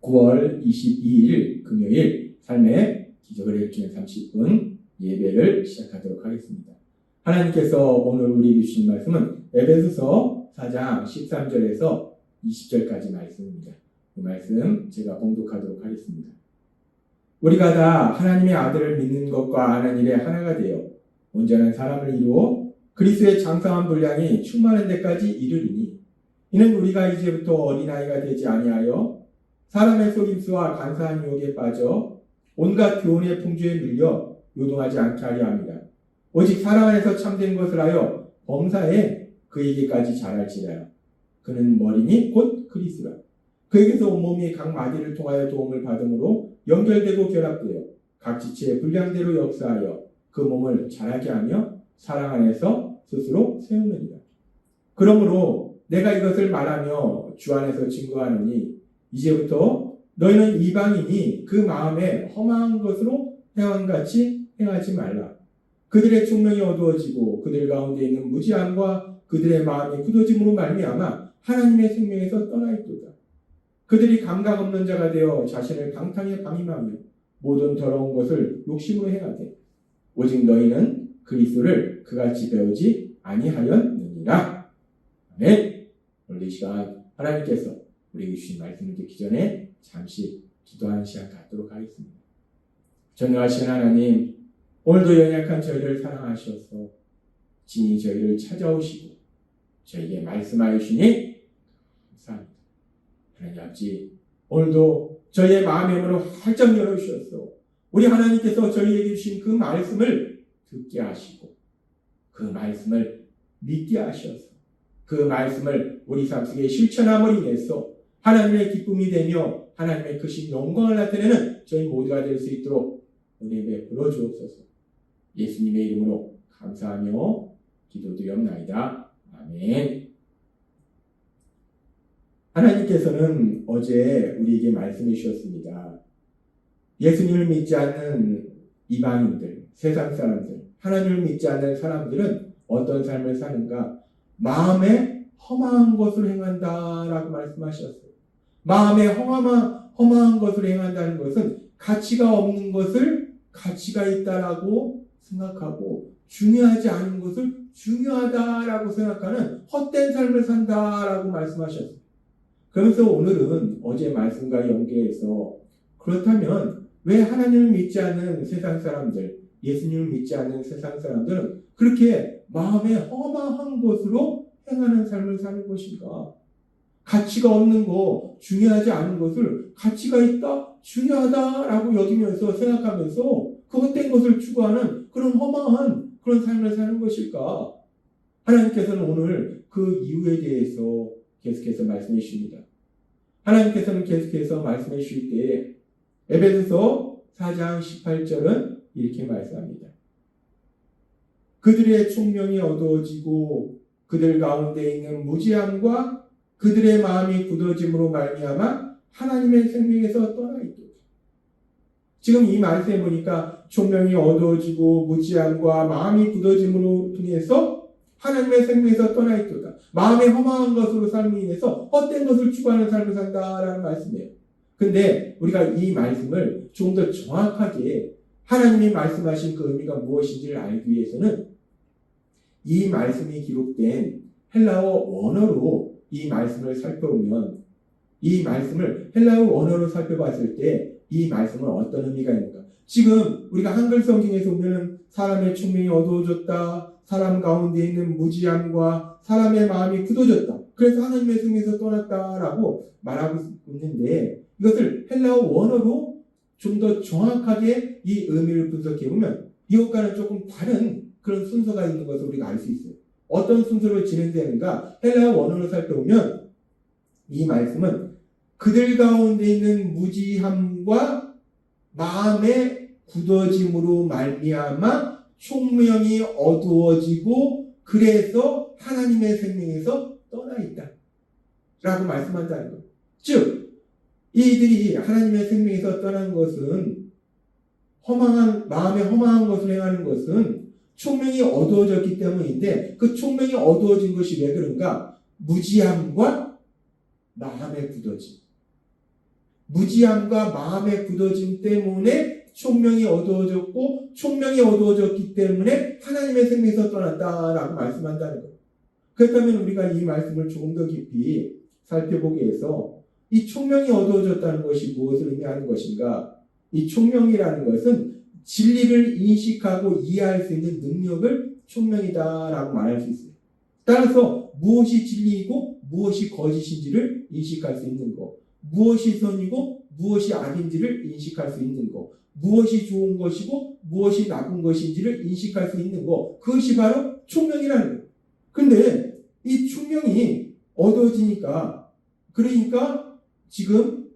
9월 22일 금요일 삶의 기적을 일으키는 30분 예배를 시작하도록 하겠습니다. 하나님께서 오늘 우리에게 주신 말씀은 에베소서 4장 13절에서 20절까지 말씀입니다. 이 말씀 제가 봉독하도록 하겠습니다. 우리가 다 하나님의 아들을 믿는 것과 아는 일에 하나가 되어 온전한 사람을 이루어 그리스도의 장성한 분량이 충만한 데까지 이르리니 이는 우리가 이제부터 어린아이가 되지 아니하여 사람의 속임수와 간사한 유혹에 빠져 온갖 교훈의 풍조에 밀려 요동하지 않게 하려 합니다. 오직 사랑 안에서 참된 것을 하여 범사에 그에게까지 자랄지라요. 그는 머리니 곧 그리스도라. 그에게서 온몸이 각 마디를 통하여 도움을 받음으로 연결되고 결합되어 각 지체의 분량대로 역사하여 그 몸을 자라게 하며 사랑 안에서 스스로 세우느니라. 그러므로 내가 이것을 말하며 주 안에서 증거하노니 이제부터 너희는 이방인이 그 마음에 허망한 것으로 행함같이 행하지 말라. 그들의 총명이 어두워지고 그들 가운데 있는 무지함과 그들의 마음이 굳어짐으로 말미암아 하나님의 생명에서 떠나 있도다. 그들이 감각 없는 자가 되어 자신을 방탕에 방임하며 모든 더러운 것을 욕심으로 행하되 오직 너희는 그리스도를 그같이 배우지 아니하였느니라. 아멘. 오늘 이 시간 하나님께서 우리에게 주신 말씀을 듣기 전에 잠시 기도하는 시간 갖도록 하겠습니다. 전능하신 하나님, 오늘도 연약한 저희를 사랑하셔서 진히 저희를 찾아오시고 저희에게 말씀하여 주시니 감사합니다. 하나님 아버지, 오늘도 저희의 마음의 문을 활짝 열어주셔서 우리 하나님께서 저희에게 주신 그 말씀을 듣게 하시고 그 말씀을 믿게 하셔서 그 말씀을 우리 삶 속에 실천함으로 인해서 하나님의 기쁨이 되며 하나님의 크신 영광을 나타내는 저희 모두가 될 수 있도록 은혜 베풀어 주옵소서. 예수님의 이름으로 감사하며 기도드리옵나이다. 아멘. 하나님께서는 어제 우리에게 말씀해 주셨습니다. 예수님을 믿지 않는 이방인들, 세상 사람들, 하나님을 믿지 않는 사람들은 어떤 삶을 사는가? 마음에 허망한 것을 행한다라고 말씀하셨어요. 마음에 허망한 것을 행한다는 것은 가치가 없는 것을 가치가 있다라고 생각하고 중요하지 않은 것을 중요하다라고 생각하는 헛된 삶을 산다라고 말씀하셨어요. 그러면서 오늘은 어제 말씀과 연계해서 그렇다면 왜 하나님을 믿지 않는 세상 사람들, 예수님을 믿지 않는 세상 사람들은 그렇게 마음에 허망한 것으로 행하는 삶을 사는 것인가? 가치가 없는 거, 중요하지 않은 것을 가치가 있다, 중요하다라고 여기면서 생각하면서 그 헛된 것을 추구하는 그런 허망한 그런 삶을 사는 것일까? 하나님께서는 오늘 그 이유에 대해서 계속해서 말씀해 주십니다. 하나님께서는 계속해서 말씀해 주실 때에 에베소서 4장 18절은 이렇게 말씀합니다. 그들의 총명이 어두워지고 그들 가운데 있는 무지함과 그들의 마음이 굳어짐으로 말미암아 하나님의 생명에서 떠나 있도다. 지금 이 말씀에 보니까 총명이 어두워지고 무지함과 마음이 굳어짐으로 통해서 하나님의 생명에서 떠나 있도다. 마음에 허망한 것으로 삶으로 인해서 헛된 것을 추구하는 삶을 산다라는 말씀이에요. 근데 우리가 이 말씀을 조금 더 정확하게 하나님이 말씀하신 그 의미가 무엇인지를 알기 위해서는 이 말씀이 기록된 헬라어 원어로 이 말씀을 살펴보면 이 말씀을 헬라어 원어로 살펴봤을 때 이 말씀은 어떤 의미가 있는가? 지금 우리가 한글 성경에서 보면 사람의 총명이 어두워졌다. 사람 가운데 있는 무지함과 사람의 마음이 굳어졌다. 그래서 하나님의 생명에서 떠났다라고 말하고 있는데 이것을 헬라어 원어로 좀 더 정확하게 이 의미를 분석해보면 이것과는 조금 다른 그런 순서가 있는 것을 우리가 알 수 있어요. 어떤 순서로 진행되는가? 헬라어 원어로 살펴보면 이 말씀은 그들 가운데 있는 무지함과 마음의 굳어짐으로 말미암아 총명이 어두워지고 그래서 하나님의 생명에서 떠나 있다 라고 말씀한다는 거예요. 즉 이들이 하나님의 생명에서 떠난 것은 마음에 허망한 것을 행하는 것은 총명이 어두워졌기 때문인데 그 총명이 어두워진 것이 왜 그런가? 무지함과 마음의 굳어짐. 무지함과 마음의 굳어짐 때문에 총명이 어두워졌고 총명이 어두워졌기 때문에 하나님의 생명에서 떠났다라고 말씀한다는 거예요. 그렇다면 우리가 이 말씀을 조금 더 깊이 살펴보기 위해서 이 총명이 어두워졌다는 것이 무엇을 의미하는 것인가? 이 총명이라는 것은 진리를 인식하고 이해할 수 있는 능력을 총명이다라고 말할 수 있어요. 따라서 무엇이 진리이고 무엇이 거짓인지를 인식할 수 있는 것, 무엇이 선이고 무엇이 악인지를 인식할 수 있는 것, 무엇이 좋은 것이고 무엇이 나쁜 것인지를 인식할 수 있는 것, 그것이 바로 총명이라는 거예요. 근데 이 총명이 어두워지니까, 그러니까 지금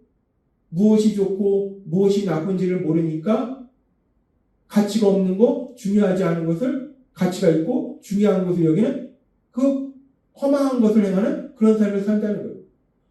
무엇이 좋고 무엇이 나쁜지를 모르니까 가치가 없는 거, 중요하지 않은 것을 가치가 있고 중요한 것을 여기는 그 허망한 것을 행하는 그런 삶을 산다는 거예요.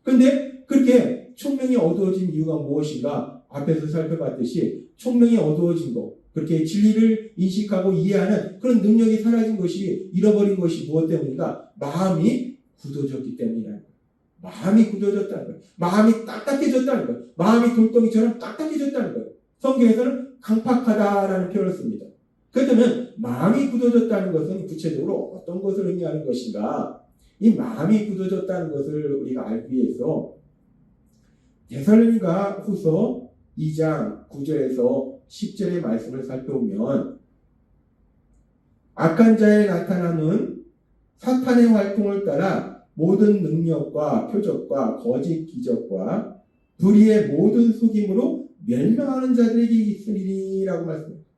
근데 그렇게 총명이 어두워진 이유가 무엇인가? 앞에서 살펴봤듯이 총명이 어두워진 거, 그렇게 진리를 인식하고 이해하는 그런 능력이 사라진 것이, 잃어버린 것이 무엇 때문인가? 마음이 굳어졌기 때문이라는 거예요. 마음이 굳어졌다는 거예요. 마음이 딱딱해졌다는 거예요. 마음이 돌덩이처럼 딱딱해졌다는 거예요. 성경에서는 강팍하다라는 표현을 씁니다. 그렇다면 마음이 굳어졌다는 것은 구체적으로 어떤 것을 의미하는 것인가? 이 마음이 굳어졌다는 것을 우리가 알기 위해서 데살로니가 후서 2장 9절에서 10절의 말씀을 살펴보면, 악한 자의 나타남은 사탄의 활동을 따라 모든 능력과 표적과 거짓 기적과 불의의 모든 속임으로 멸망하는 자들에게 있으리라고 말씀합니다.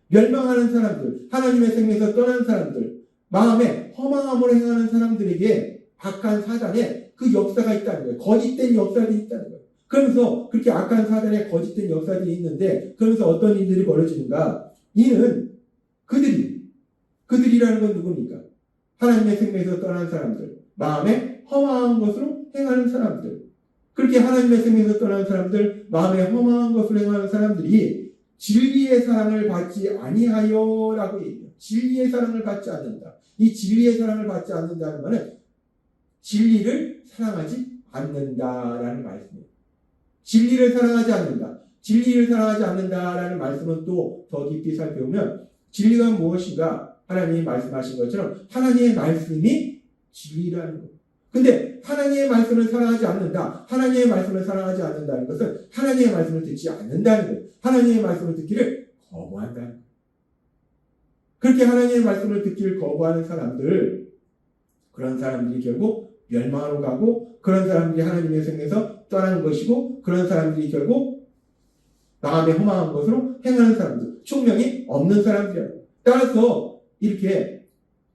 멸망하는 사람들, 하나님의 생명에서 떠난 사람들, 마음에 허망함으로 행하는 사람들에게 악한 사단의 그 역사가 있다는 거예요. 거짓된 역사들이 있다는 거예요. 그러면서 그렇게 악한 사단의 거짓된 역사들이 있는데, 그러면서 어떤 일들이 벌어지는가? 이는 그들이라는 건 누굽니까? 하나님의 생명에서 떠난 사람들, 마음에 허망한 것으로 행하는 사람들, 그렇게 하나님의 생명에서 떠난 사람들, 마음에 허망한 것을 행하는 사람들이 진리의 사랑을 받지 아니하여라고 얘기해요. 진리의 사랑을 받지 않는다. 이 진리의 사랑을 받지 않는다는 말은 진리를 사랑하지 않는다라는 말씀이에요. 진리를 사랑하지 않는다. 진리를 사랑하지 않는다라는 말씀은 또 더 깊이 살펴보면, 진리가 무엇인가? 하나님이 말씀하신 것처럼 하나님의 말씀이 진리라는 거예요. 근데 하나님의 말씀을 사랑하지 않는다. 하나님의 말씀을 사랑하지 않는다는 것은 하나님의 말씀을 듣지 않는다는 거예요. 하나님의 말씀을 듣기를 거부한다는 거예요. 그렇게 하나님의 말씀을 듣기를 거부하는 사람들, 그런 사람들이 결국 멸망으로 가고, 그런 사람들이 하나님의 생명에서 떠나는 것이고, 그런 사람들이 결국 마음에 허망한 것으로 행하는 사람들, 총명이 없는 사람들이에요. 따라서 이렇게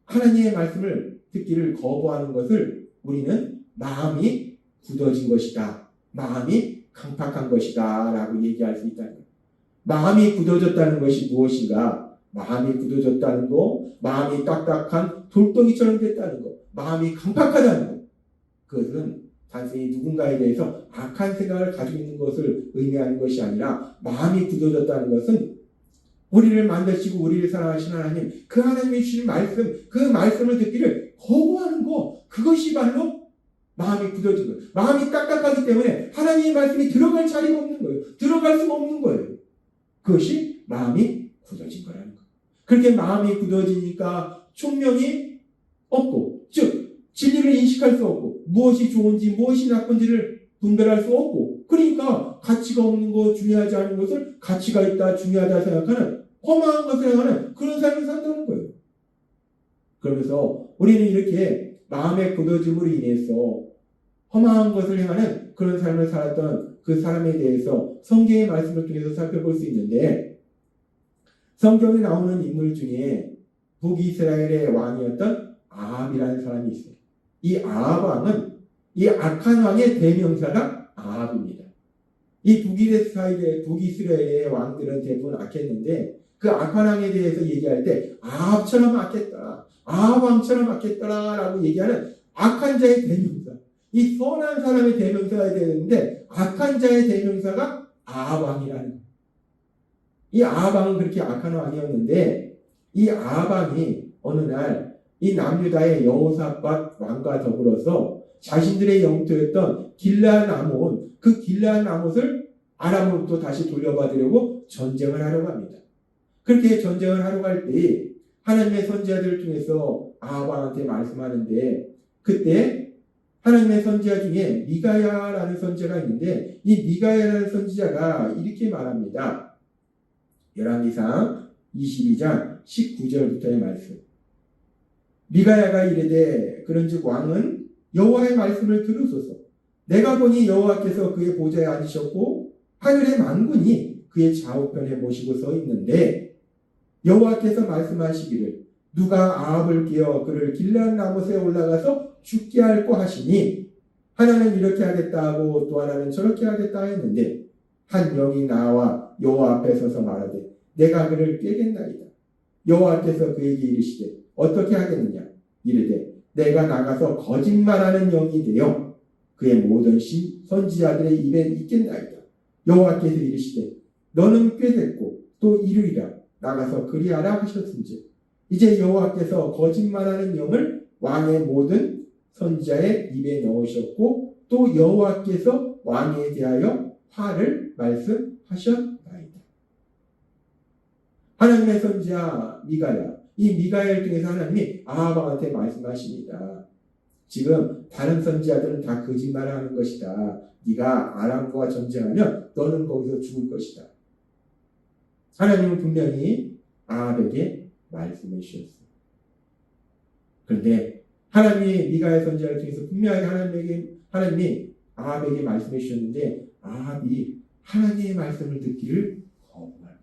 하나님의 말씀을 듣기를 거부하는 것을 우리는 마음이 굳어진 것이다, 마음이 강팍한 것이다 라고 얘기할 수 있다는 거예요. 마음이 굳어졌다는 것이 무엇인가? 마음이 굳어졌다는 거, 마음이 딱딱한 돌덩이처럼 됐다는 거, 마음이 강팍하다는 거, 그것은 단순히 누군가에 대해서 악한 생각을 가지고 있는 것을 의미하는 것이 아니라, 마음이 굳어졌다는 것은 우리를 만드시고 우리를 사랑하신 하나님, 그 하나님이 주신 말씀, 그 말씀을 듣기를 거부하는 거, 그것이 바로 마음이 굳어진 거예요. 마음이 딱딱하기 때문에 하나님의 말씀이 들어갈 자리가 없는 거예요. 들어갈 수가 없는 거예요. 그것이 마음이 굳어진 거라는 거예요. 그렇게 마음이 굳어지니까 총명이 없고, 즉 진리를 인식할 수 없고, 무엇이 좋은지 무엇이 나쁜지를 분별할 수 없고, 그러니까 가치가 없는 것, 중요하지 않은 것을 가치가 있다, 중요하다 생각하는 허망한 것을 행하는 그런 삶을 산다는 거예요. 그러면서 우리는 이렇게 마음의 굳어짐으로 인해서 허망한 것을 행하는 그런 삶을 살았던 그 사람에 대해서 성경의 말씀을 통해서 살펴볼 수 있는데, 성경에 나오는 인물 중에 북이스라엘의 왕이었던 아합이라는 사람이 있어요. 이 아합 왕은 이 악한 왕의 대명사가 아합입니다. 이 북이스라엘의 왕들은 대부분 악했는데, 그 악한 왕에 대해서 얘기할 때 아합처럼 악했더라, 아합 왕처럼 악했더라 라고 얘기하는 악한 자의 대명사, 이 선한 사람의 대명사가 되는데 악한 자의 대명사가 아합 왕이라는 거예요. 이 아합 왕은 그렇게 악한 왕이었는데, 이 아합 왕이 어느 날 이 남유다의 여호사밧 왕과 더불어서 자신들의 영토였던 길르앗 아몬 그 길르앗 라못을 아람으로부터 다시 돌려받으려고 전쟁을 하려고 합니다. 그렇게 전쟁을 하러 갈 때 하나님의 선지자들을 통해서 아합 왕한테 말씀하는데, 그때 하나님의 선지자 중에 미가야라는 선지자가 있는데, 이 미가야라는 선지자가 이렇게 말합니다. 열왕기상 22장 19절부터의 말씀. 미가야가 이르되 그런즉 왕은 여호와의 말씀을 들으소서. 내가 보니 여호와께서 그의 보좌에 앉으셨고 하늘의 만군이 그의 좌우편에 모시고 서 있는데, 여호와께서 말씀하시기를 누가 아합을 깨어 그를 길르앗 라못에 올라가서 죽게 할꼬 하시니, 하나는 이렇게 하겠다 하고 또 하나는 저렇게 하겠다 했는데, 한 영이 나와 여호와 앞에 서서 말하되 내가 그를 깨겠나이다. 여호와께서 그에게 이르시되 어떻게 하겠느냐. 이르되 내가 나가서 거짓말하는 영이 되어 그의 모든 선지자들의 입에 있겠나이다. 여호와께서 이르시되 너는 꾀됐고 또 이르리라. 나가서 그리하라 하셨은즉 이제 여호와께서 거짓말하는 영을 왕의 모든 선지자의 입에 넣으셨고 또 여호와께서 왕에 대하여 화를 말씀하셨나이다. 하나님의 선지자 미가야, 이 미가야를 통해서 하나님이 아합 왕한테 말씀하십니다. 지금 다른 선지자들은 다 거짓말을 하는 것이다. 네가 아람과 전쟁하면 너는 거기서 죽을 것이다. 하나님은 분명히 아합에게 말씀해 주셨어요. 그런데 하나님이 미가야 선지자를 통해서 분명하게 하나님이 아합에게 말씀해 주셨는데, 아합이 하나님의 말씀을 듣기를 거부합니다.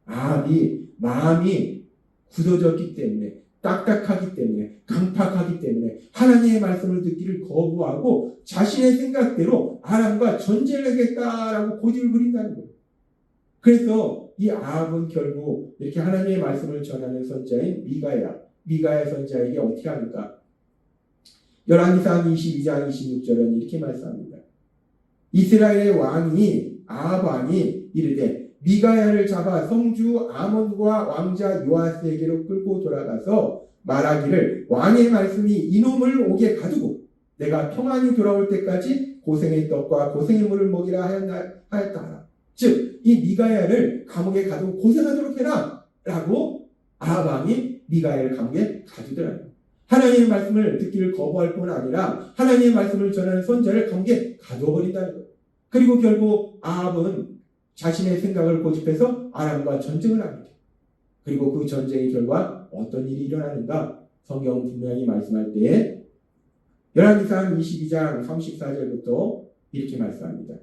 아합이 마음이 굳어졌기 때문에, 딱딱하기 때문에, 강팍하기 때문에 하나님의 말씀을 듣기를 거부하고 자신의 생각대로 아람과 전쟁을 하겠다라고 고집을 부린다는 거예요. 그래서 이 아합은 결국 이렇게 하나님의 말씀을 전하는 선지자인 미가야 선지자에게 어떻게 합니까? 열왕기상 22장 26절은 이렇게 말씀합니다. 이스라엘의 왕이 아합 왕이 이르되 미가야를 잡아 성주 아몬과 왕자 요아스에게로 끌고 돌아가서 말하기를 왕의 말씀이 이놈을 옥에 가두고 내가 평안히 돌아올 때까지 고생의 떡과 고생의 물을 먹이라 하였다. 즉 이 미가야를 감옥에 가두고 고생하도록 해라 라고 아합 왕이 미가야를 감옥에 가두더라고요. 하나님의 말씀을 듣기를 거부할 뿐 아니라 하나님의 말씀을 전하는 선지자를 감옥에 가두어버린다는 거예요. 그리고 결국 아합은 자신의 생각을 고집해서 아람과 전쟁을 합니다. 그리고 그 전쟁의 결과 어떤 일이 일어나는가? 성경은 분명히 말씀할 때 열왕기상 22장 34절부터 이렇게 말씀합니다.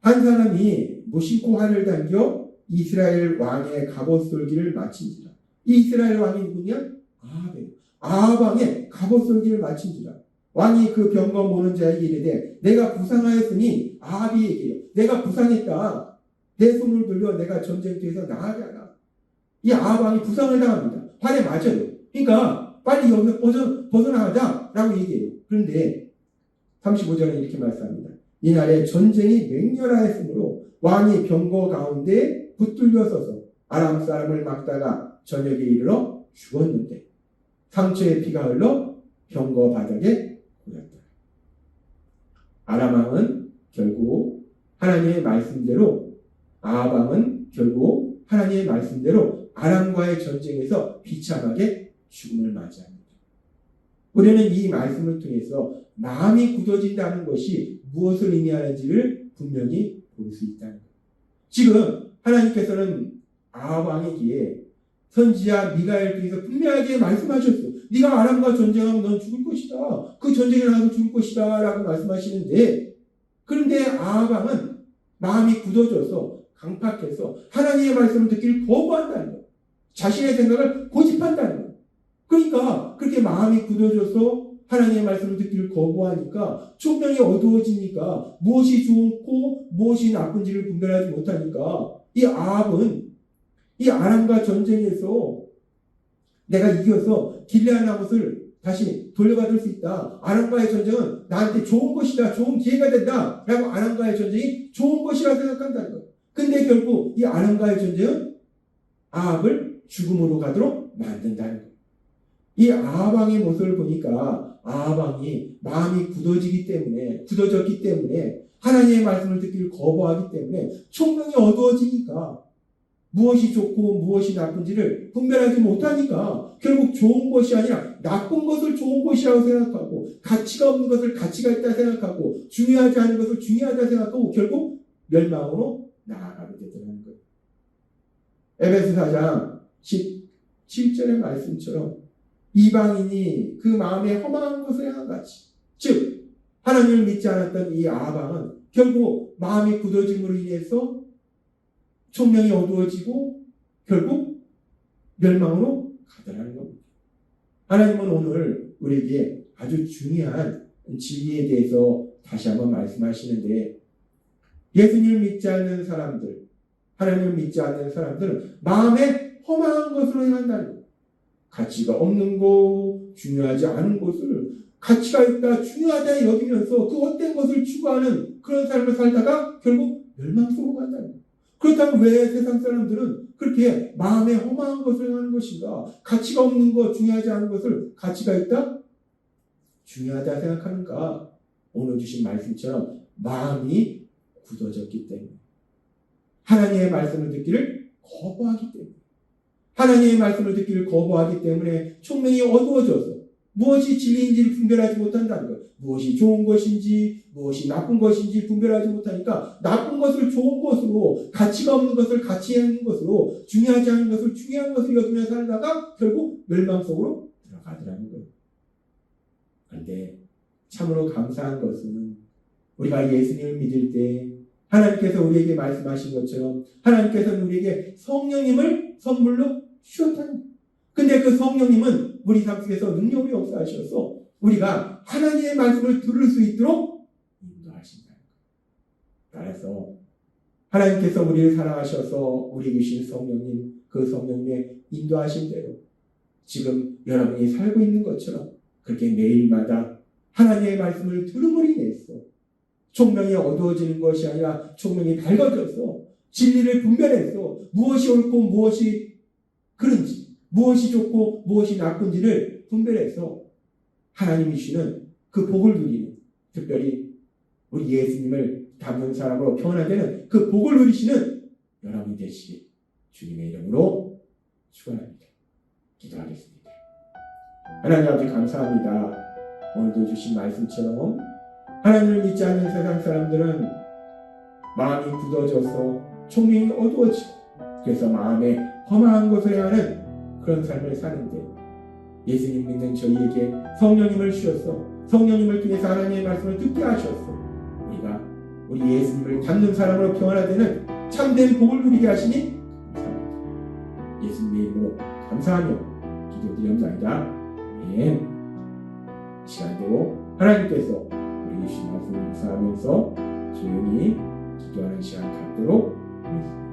한 사람이 무심코 활을 당겨 이스라엘 왕의 갑옷 쏠기를 마친지라. 이 이스라엘 왕이 누구냐? 아합이에요. 아합 왕의 갑옷 쏠기를 마친지라. 왕이 그 병거 모는 자에게 이르되 내가 부상하였으니 아합이 얘기해요. 내가 부상했다. 내 손을 들려 내가 전쟁터에서 나가게 하라. 이 아합 왕이 부상을 당합니다. 활에 맞아요. 그러니까 빨리 여기서 벗어나가자라고 얘기해요. 그런데 35절은 이렇게 말씀합니다. 이날에 전쟁이 맹렬하였으므로 왕이 병거 가운데 붙들려 서서 아람 사람을 막다가 저녁에 이르러 죽었는데 상처에 피가 흘러 병거 바닥에 고였다. 아람 왕은 결국 하나님의 말씀대로, 아합 왕은 결국 하나님의 말씀대로 아람과의 전쟁에서 비참하게 죽음을 맞이합니다. 우리는 이 말씀을 통해서 마음이 굳어진다는 것이 무엇을 의미하는지를 분명히 볼 수 있다는 거예요. 지금 하나님께서는 아합 왕에게 선지자 미가야를 통해서 분명하게 말씀하셨어요. 네가 아람과 전쟁하면 넌 죽을 것이다. 그 전쟁에 나가서 죽을 것이다 라고 말씀하시는데, 그런데 아합 왕은 마음이 굳어져서 강팍해서 하나님의 말씀을 듣기를 거부한다는 거예요. 자신의 생각을 고집한다는 거예요. 그러니까 그렇게 마음이 굳어져서 하나님의 말씀을 듣기를 거부하니까 조명이 어두워지니까 무엇이 좋고 무엇이 나쁜지를 분별하지 못하니까 이 아합은 이 아람과 전쟁에서 내가 이겨서 길르앗 라못을 다시 돌려받을 수 있다. 아람과의 전쟁은 나한테 좋은 것이다. 좋은 기회가 된다. 라고 아람과의 전쟁이 좋은 것이라 생각한다는 거예요. 근데 결국 이 아람과의 전쟁은 아합을 죽음으로 가도록 만든다는 거예요. 이 아하방의 모습을 보니까 아하방이 마음이 굳어졌기 때문에 하나님의 말씀을 듣기를 거부하기 때문에 총명이 어두워지니까 무엇이 좋고 무엇이 나쁜지를 분별하지 못하니까 결국 좋은 것이 아니라 나쁜 것을 좋은 것이라고 생각하고 가치가 없는 것을 가치가 있다 생각하고 중요하지 않은 것을 중요하다 생각하고 결국 멸망으로 나아가게 되더라는 거예요. 에베소 4장 17절의 말씀처럼 이방인이 그 마음에 허망한 것을 향한 같이, 즉 하나님을 믿지 않았던 이 아방은 결국 마음이 굳어짐으로 인해서 총명이 어두워지고 결국 멸망으로 가더라는 겁니다. 하나님은 오늘 우리에게 아주 중요한 진리에 대해서 다시 한번 말씀하시는데, 예수님을 믿지 않는 사람들, 하나님을 믿지 않는 사람들은 마음에 허망한 것으로 행한다는 거예요. 가치가 없는 것, 중요하지 않은 것을 가치가 있다, 중요하다 여기면서 그 헛된 것을 추구하는 그런 삶을 살다가 결국 멸망 속으로 간다는 거예요. 그렇다면 왜 세상 사람들은 그렇게 마음에 허망한 것을 하는 것인가? 가치가 없는 것, 중요하지 않은 것을 가치가 있다? 중요하다 생각하는가? 오늘 주신 말씀처럼 마음이 굳어졌기 때문에, 하나님의 말씀을 듣기를 거부하기 때문에, 하나님의 말씀을 듣기를 거부하기 때문에 총명이 어두워져서 무엇이 진리인지를 분별하지 못한다는 것, 무엇이 좋은 것인지 무엇이 나쁜 것인지 분별하지 못하니까 나쁜 것을 좋은 것으로, 가치가 없는 것을 가치 있는 것으로, 중요하지 않은 것을 중요한 것으로 여기며 살다가 결국 멸망 속으로 들어가더라는 거예요. 그런데 참으로 감사한 것은 우리가 예수님을 믿을 때 하나님께서 우리에게 말씀하신 것처럼 하나님께서는 우리에게 성령님을 선물로 주셨다는 거예요. 근데 그 성령님은 우리 삶 속에서 능력을 역사하셔서 우리가 하나님의 말씀을 들을 수 있도록 인도하신다는 거예요. 따라서 하나님께서 우리를 사랑하셔서 우리에게 주신 성령님, 그 성령님의 인도하신 대로 지금 여러분이 살고 있는 것처럼 그렇게 매일마다 하나님의 말씀을 들음으로 인해서 총명이 어두워지는 것이 아니라 총명이 밝아져서 진리를 분별해서 무엇이 옳고 무엇이 그른지, 무엇이 좋고 무엇이 나쁜지를 분별해서 하나님이 주시는 그 복을 누리는, 특별히 우리 예수님을 닮는 사람으로 표현하되는 그 복을 누리시는 여러분이 되시길 주님의 이름으로 축원합니다. 기도하겠습니다. 하나님 아버지 감사합니다. 오늘도 주신 말씀처럼 하나님을 믿지 않는 세상 사람들은 마음이 굳어져서 총명이 어두워지고 그래서 마음에 허망한 것을 향하는 그런 삶을 사는데, 예수님 믿는 저희에게 성령님을 주셔서 성령님을 통해서 하나님의 말씀을 듣게 하셔서 우리가 우리 예수님을 닮는 사람으로 변화되는 참된 복을 누리게 하시니 감사합니다. 예수님의 이름으로 감사하며 기도드리옵나이다. 아멘. 이 시간도 하나님께서 우리 주신 말씀을 묵상하면서 조용히 기도하는 시간 갖도록 하겠습니다.